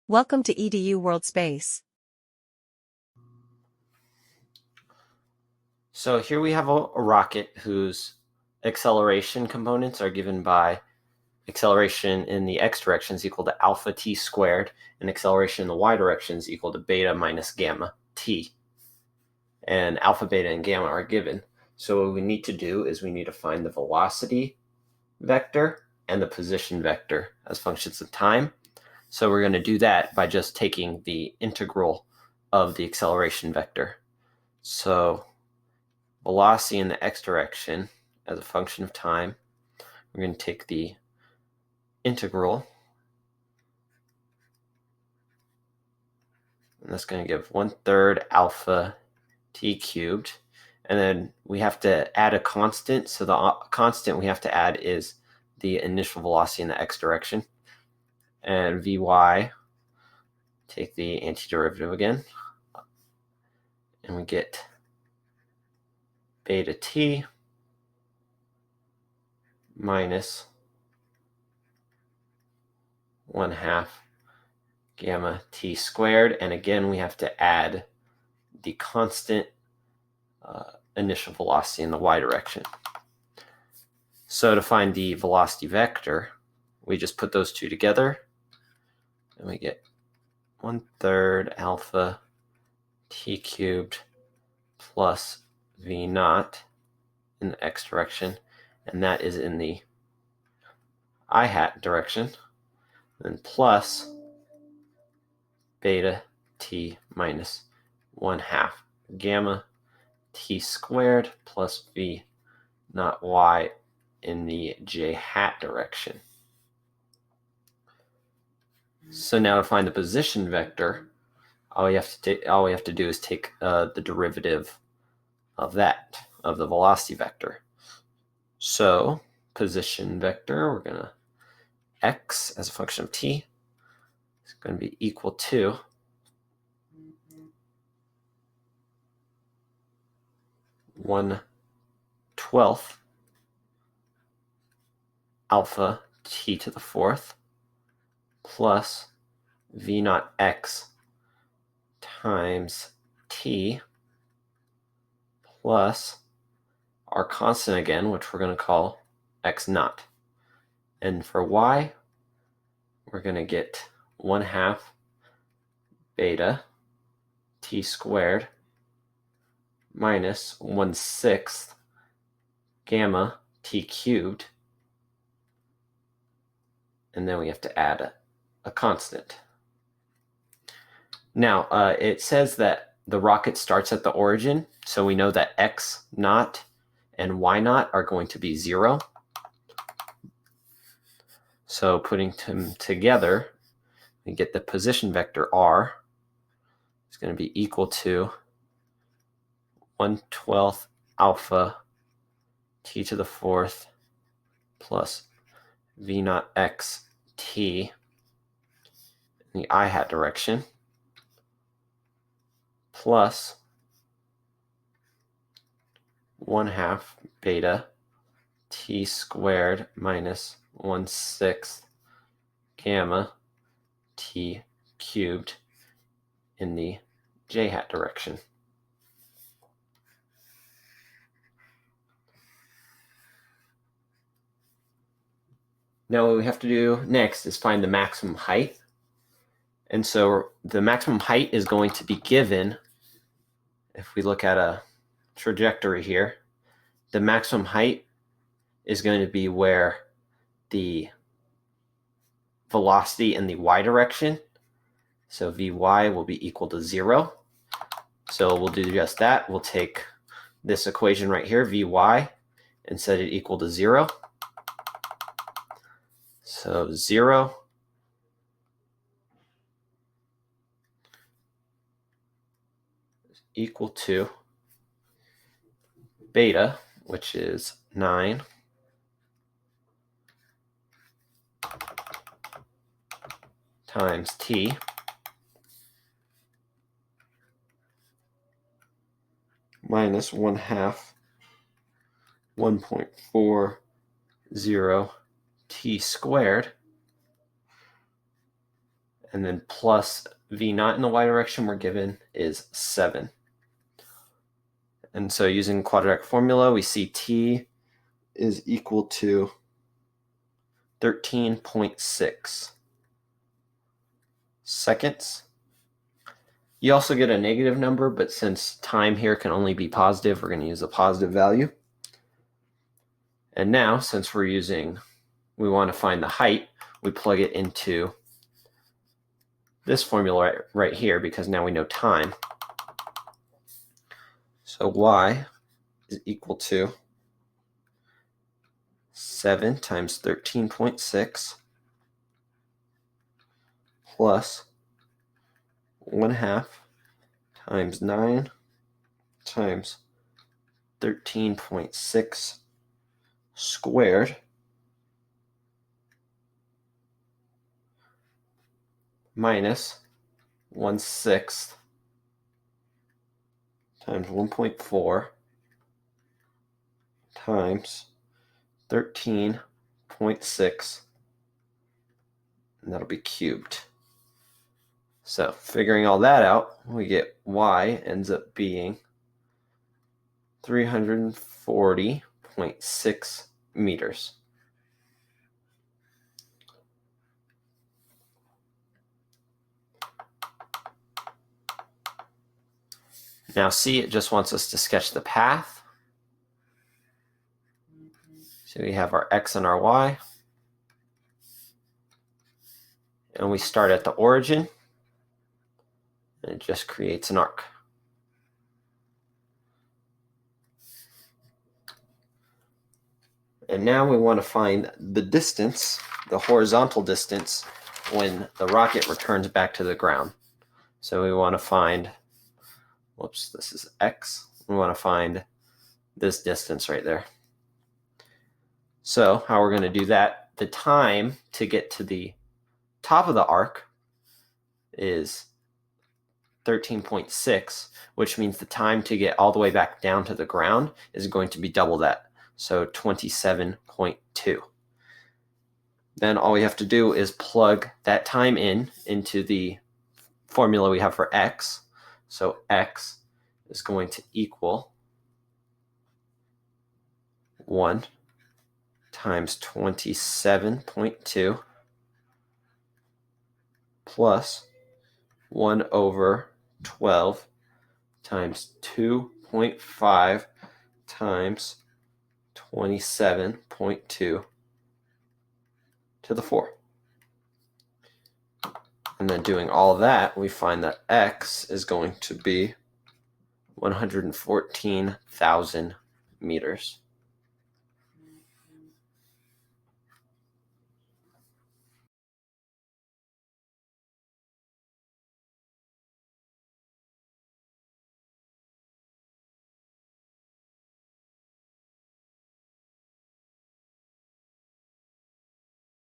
Welcome to EDU World Space. So here we have a rocket whose acceleration components are given by acceleration in the x direction is equal to alpha t squared, and acceleration in the y direction is equal to beta minus gamma t. And alpha, beta, and gamma are given. So what we need to do is we need to find the velocity vector and the position vector as functions of time. So we're going to do that by just taking the integral of the acceleration vector. So velocity in the x direction as a function of time, we're going to take the integral, and that's going to give 1/3 alpha t cubed, and then we have to add a constant. So the constant we have to add is the initial velocity in the x direction, and vy, take the antiderivative again, and we get beta t minus 1/2 gamma t squared, and again we have to add the constant initial velocity in the y direction. So to find the velocity vector, we just put those two together, and we get 1/3 alpha t cubed plus v naught in the x direction, and that is in the I hat direction, then plus beta t minus 1/2 gamma t squared plus v naught y in the j hat direction. So now to find the position vector, all we have to do is take the derivative of that, of the velocity vector. So position vector, we're going to x as a function of t is going to be equal to 1/12 alpha t to the fourth plus v naught x times t plus our constant again, which we're going to call x naught. And for y, we're going to get 1/2 beta t squared minus 1/6 gamma t cubed, and then we have to add a constant. Now, it says that the rocket starts at the origin, so we know that x naught and y naught are going to be 0. So putting them together, we get the position vector r is going to be equal to 1/12 alpha t to the fourth plus v naught x t in the I hat direction plus 1/2 beta t squared minus 1/6 gamma t cubed in the j hat direction. Now what we have to do next is find the maximum height. And so the maximum height is going to be given, if we look at a trajectory here, the maximum height is going to be where the velocity in the y direction, so vy will be equal to 0. So we'll do just that. We'll take this equation right here, vy, and set it equal to 0. So 0 is equal to beta, which is 9 times t minus 1/2 1.40 t squared, and then plus v naught in the y direction we're given is 7. And so using quadratic formula, we see t is equal to 13.6 seconds. You also get a negative number, but since time here can only be positive, we're going to use a positive value. And now, since we want to find the height, we plug it into this formula right here, because now we know time. So y is equal to 7 times 13.6 plus 1/2 times 9 times 13.6 squared minus 1/6 times 1.4 times 13.6, and that'll be cubed. So figuring all that out, we get y ends up being 340.6 meters. Now C, it just wants us to sketch the path. So we have our x and our y. And we start at the origin. And it just creates an arc. And now we want to find the distance, the horizontal distance, when the rocket returns back to the ground. So we want to find, whoops, this is x. We want to find this distance right there. So how we're going to do that, the time to get to the top of the arc is 13.6, which means the time to get all the way back down to the ground is going to be double that, so 27.2. Then all we have to do is plug that time into the formula we have for x. So x is going to equal 1 times 27.2 plus 1 over 12 times 2.5 times 27.2 to the 4. And then doing all of that, we find that x is going to be 114,000 meters.